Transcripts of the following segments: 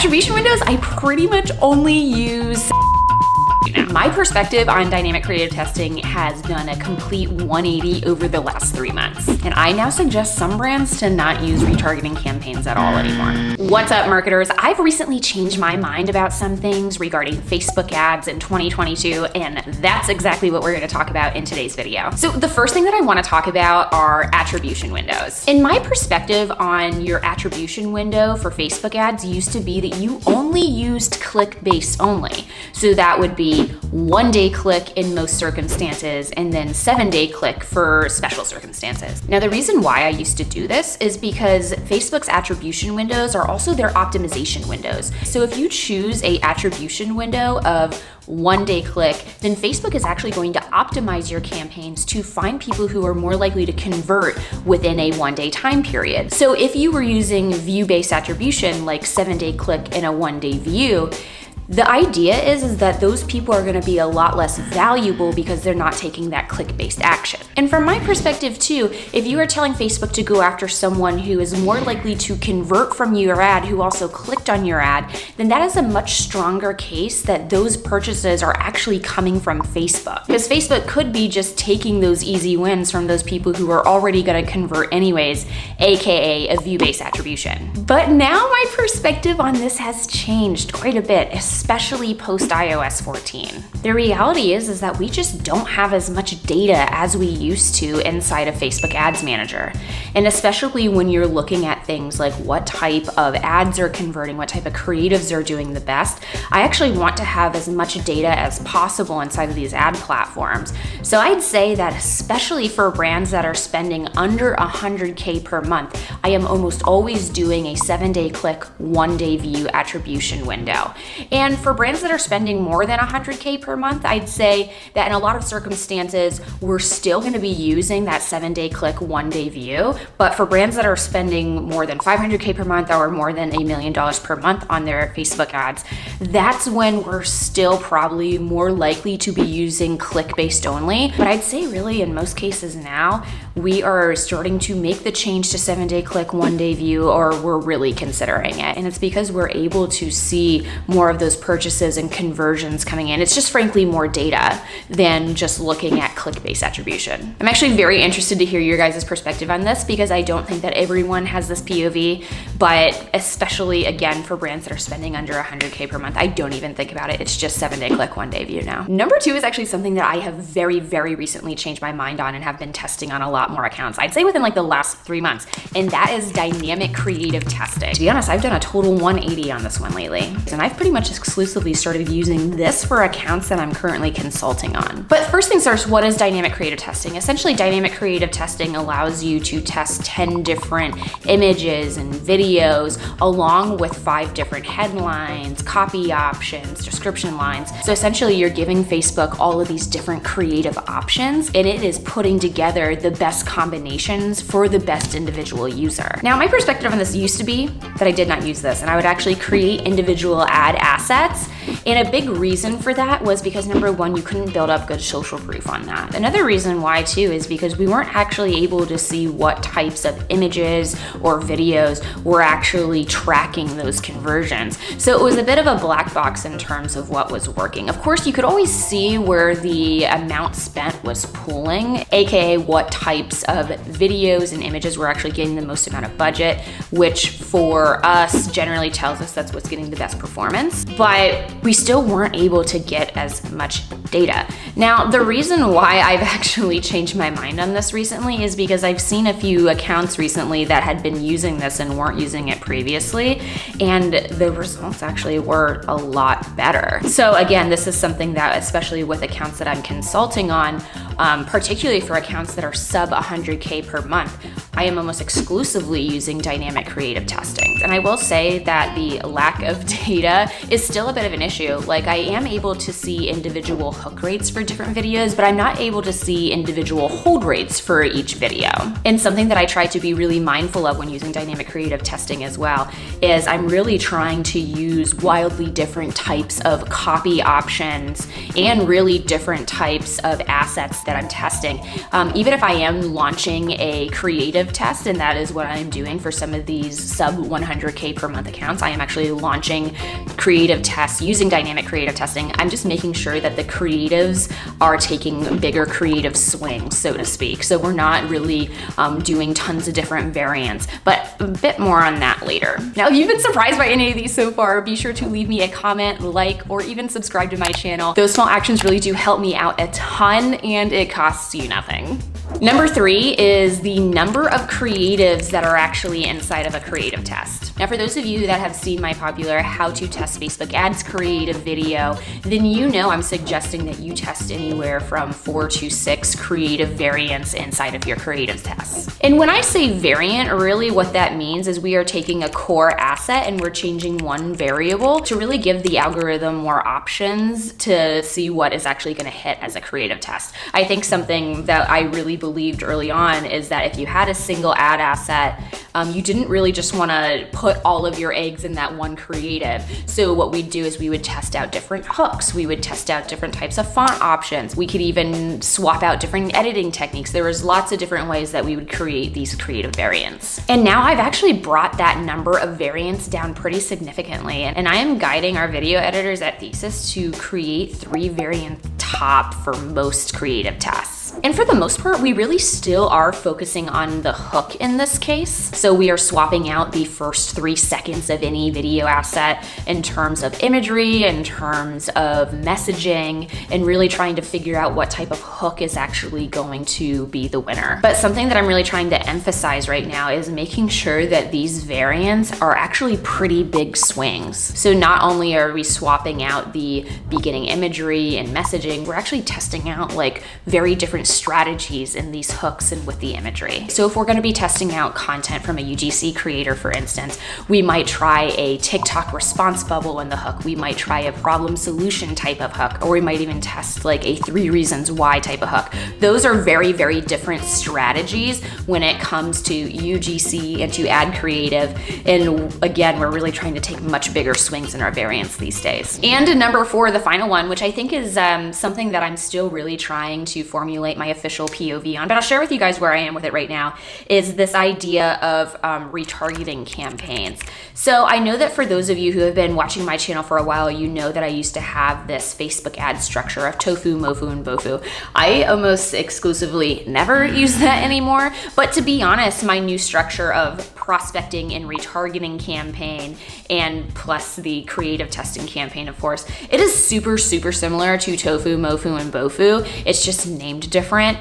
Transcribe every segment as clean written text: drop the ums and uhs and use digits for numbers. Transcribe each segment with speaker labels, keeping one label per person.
Speaker 1: attribution windows, I pretty much only use. My perspective on dynamic creative testing has done a complete 180 over the last 3 months. And I now suggest some brands to not use retargeting campaigns at all anymore. What's up, marketers? I've recently changed my mind about some things regarding Facebook ads in 2022, and that's exactly what we're going to talk about in today's video. So the first thing that I want to talk about are attribution windows. In my perspective on your attribution window for Facebook ads used to be that you only used click-based only. So that would be 1 day click in most circumstances, and then 7 day click for special circumstances. Now, the reason why I used to do this is because Facebook's attribution windows are also their optimization windows. So if you choose a attribution window of 1 day click, then Facebook is actually going to optimize your campaigns to find people who are more likely to convert within a 1 day time period. So if you were using view-based attribution, like 7 day click in a 1 day view, the idea is that those people are gonna be a lot less valuable because they're not taking that click-based action. And from my perspective too, if you are telling Facebook to go after someone who is more likely to convert from your ad, who also clicked on your ad, then that is a much stronger case that those purchases are actually coming from Facebook. Because Facebook could be just taking those easy wins from those people who are already gonna convert anyways, AKA a view-based attribution. But now my perspective on this has changed quite a bit, especially post iOS 14. The reality is that we just don't have as much data as we used to inside of Facebook Ads Manager. And especially when you're looking at things like what type of ads are converting, what type of creatives are doing the best, I actually want to have as much data as possible inside of these ad platforms. So I'd say that especially for brands that are spending under 100K per month, I am almost always doing a 7 day click, 1 day view attribution window. And for brands that are spending more than 100K per month, I'd say that in a lot of circumstances, we're still gonna be using that 7 day click, 1 day view. But for brands that are spending more than 500K per month or more than $1 million per month on their Facebook ads, that's when we're still probably more likely to be using click-based only. But I'd say really in most cases now, we are starting to make the change to 7 day click, 1 day view, or we're really considering it. And it's because we're able to see more of those purchases and conversions coming in. It's just frankly more data than just looking at click-based attribution. I'm actually very interested to hear your guys' perspective on this because I don't think that everyone has this POV, but especially again for brands that are spending under 100K per month, I don't even think about it. It's just 7 day click, 1 day view now. Number 2 is actually something that I have very, very recently changed my mind on and have been testing on a lot more accounts. I'd say within like the last 3 months, and that is dynamic creative testing. To be honest, I've done a total 180 on this one lately, and I've pretty much exclusively started using this for accounts that I'm currently consulting on. But first things first, what is dynamic creative testing? Essentially, dynamic creative testing allows you to test 10 different images and videos along with 5 different headlines, copy options, description lines. So essentially, you're giving Facebook all of these different creative options, and it is putting together the best combinations for the best individual user. Now, my perspective on this used to be that I did not use this, and I would actually create individual ad assets. And a big reason for that was because number 1, you couldn't build up good social proof on that. Another reason why too is because we weren't actually able to see what types of images or videos were actually tracking those conversions. So it was a bit of a black box in terms of what was working. Of course, you could always see where the amount spent was pooling, aka what types of videos and images were actually getting the most amount of budget, which for us generally tells us that's what's getting the best performance. But we still weren't able to get as much data. Now, the reason why I've actually changed my mind on this recently is because I've seen a few accounts recently that had been using this and weren't using it previously, and the results actually were a lot better. So again, this is something that, especially with accounts that I'm consulting on, particularly for accounts that are sub 100K per month, I am almost exclusively using dynamic creative testing. And I will say that the lack of data is still a bit of an issue. Like, I am able to see individual hook rates for different videos, but I'm not able to see individual hold rates for each video. And something that I try to be really mindful of when using dynamic creative testing as well is I'm really trying to use wildly different types of copy options and really different types of assets that I'm testing. Even if I am launching a creative test, and that is what I'm doing for some of these sub 100K per month accounts, I am actually launching creative tests using dynamic creative testing. I'm just making sure that the creatives are taking bigger creative swings, so to speak. So we're not really doing tons of different variants, but a bit more on that later. Now, if you've been surprised by any of these so far, be sure to leave me a comment, like, or even subscribe to my channel. Those small actions really do help me out a ton, and it costs you nothing. Number 3 is the number of creatives that are actually inside of a creative test. Now, for those of you that have seen my popular How to Test Facebook Ads creative video, then you know I'm suggesting that you test anywhere from 4 to 6 creative variants inside of your creative tests. And when I say variant, really what that means is we are taking a core asset and we're changing one variable to really give the algorithm more options to see what is actually going to hit as a creative test. I think something that I really believed early on is that if you had a single ad asset, you didn't really just want to put all of your eggs in that one creative. So what we'd do is we would test out different hooks. We would test out different types of font options. We could even swap out different editing techniques. There was lots of different ways that we would create these creative variants. And now I've actually brought that number of variants down pretty significantly. And I am guiding our video editors at Thesis to create 3 variant top for most creative tests. And for the most part, we really still are focusing on the hook in this case. So we are swapping out the first 3 seconds of any video asset in terms of imagery, in terms of messaging, and really trying to figure out what type of hook is actually going to be the winner. But something that I'm really trying to emphasize right now is making sure that these variants are actually pretty big swings. So not only are we swapping out the beginning imagery and messaging, we're actually testing out like very different strategies in these hooks and with the imagery. So if we're going to be testing out content from a UGC creator, for instance, we might try a TikTok response bubble in the hook. We might try a problem solution type of hook, or we might even test like a 3 reasons why type of hook. Those are very, very different strategies when it comes to UGC and to ad creative. And again, we're really trying to take much bigger swings in our variants these days. And number 4, the final one, which I think is something that I'm still really trying to formulate my official POV on, but I'll share with you guys where I am with it right now, is this idea of retargeting campaigns. So I know that for those of you who have been watching my channel for a while, you know that I used to have this Facebook ad structure of tofu, mofu, and bofu. I almost exclusively never use that anymore, but to be honest, my new structure of prospecting and retargeting campaign and plus the creative testing campaign, of course, it is super, super similar to tofu, mofu, and bofu. It's just named different.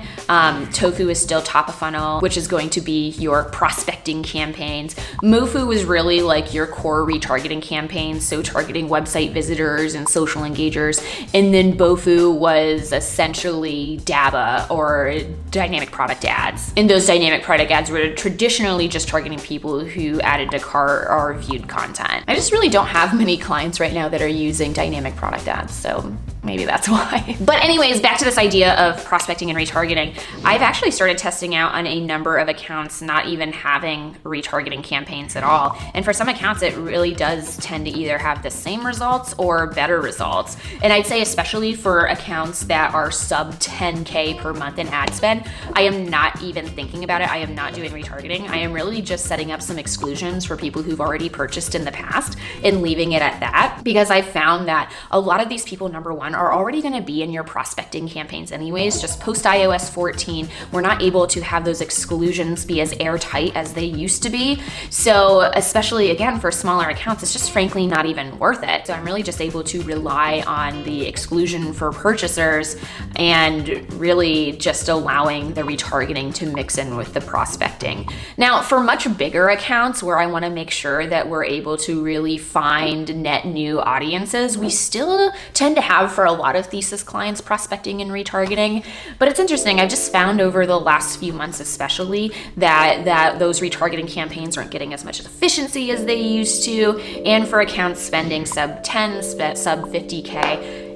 Speaker 1: Tofu is still top of funnel, which is going to be your prospecting campaigns. Mofu is really like your core retargeting campaigns, so targeting website visitors and social engagers. And then bofu was essentially DABA, or dynamic product ads. And those dynamic product ads were traditionally just targeting people who added to cart or viewed content. I just really don't have many clients right now that are using dynamic product ads, so maybe that's why. But anyways, back to this idea of prospecting and retargeting. I've actually started testing out on a number of accounts not even having retargeting campaigns at all. And for some accounts, it really does tend to either have the same results or better results. And I'd say especially for accounts that are sub 10K per month in ad spend, I am not even thinking about it. I am not doing retargeting. I am really just setting up some exclusions for people who've already purchased in the past and leaving it at that, because I found that a lot of these people, number one, are already going to be in your prospecting campaigns anyways. Just post iOS 14, we're not able to have those exclusions be as airtight as they used to be. So especially again for smaller accounts, it's just frankly not even worth it. So I'm really just able to rely on the exclusion for purchasers and really just allowing the retargeting to mix in with the prospecting. Now, for much bigger accounts where I want to make sure that we're able to really find net new audiences, we still tend to have for a lot of Thesis clients prospecting and retargeting. But it's interesting, I've just found over the last few months especially that those retargeting campaigns aren't getting as much efficiency as they used to. And for accounts spending sub 10, sub 50K,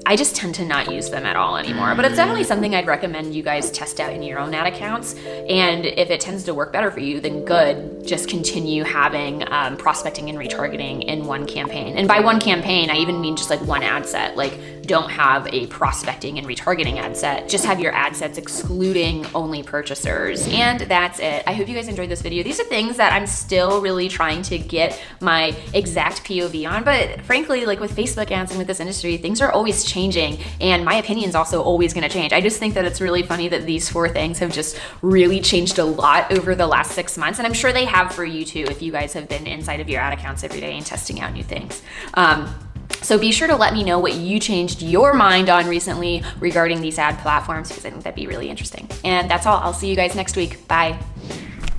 Speaker 1: I just tend to not use them at all anymore. But it's definitely something I'd recommend you guys test out in your own ad accounts. And if it tends to work better for you, then good. Just continue having prospecting and retargeting in one campaign. And by one campaign, I even mean just like one ad set. Like don't have a prospecting and retargeting ad set. Just have your ad sets excluding only purchasers. And that's it. I hope you guys enjoyed this video. These are things that I'm still really trying to get my exact POV on, but frankly, like with Facebook ads and with this industry, things are always changing, and my opinion's also always gonna change. I just think that it's really funny that these 4 things have just really changed a lot over the last 6 months, and I'm sure they have for you too if you guys have been inside of your ad accounts every day and testing out new things. So be sure to let me know what you changed your mind on recently regarding these ad platforms, because I think that'd be really interesting. And that's all. I'll see you guys next week. Bye.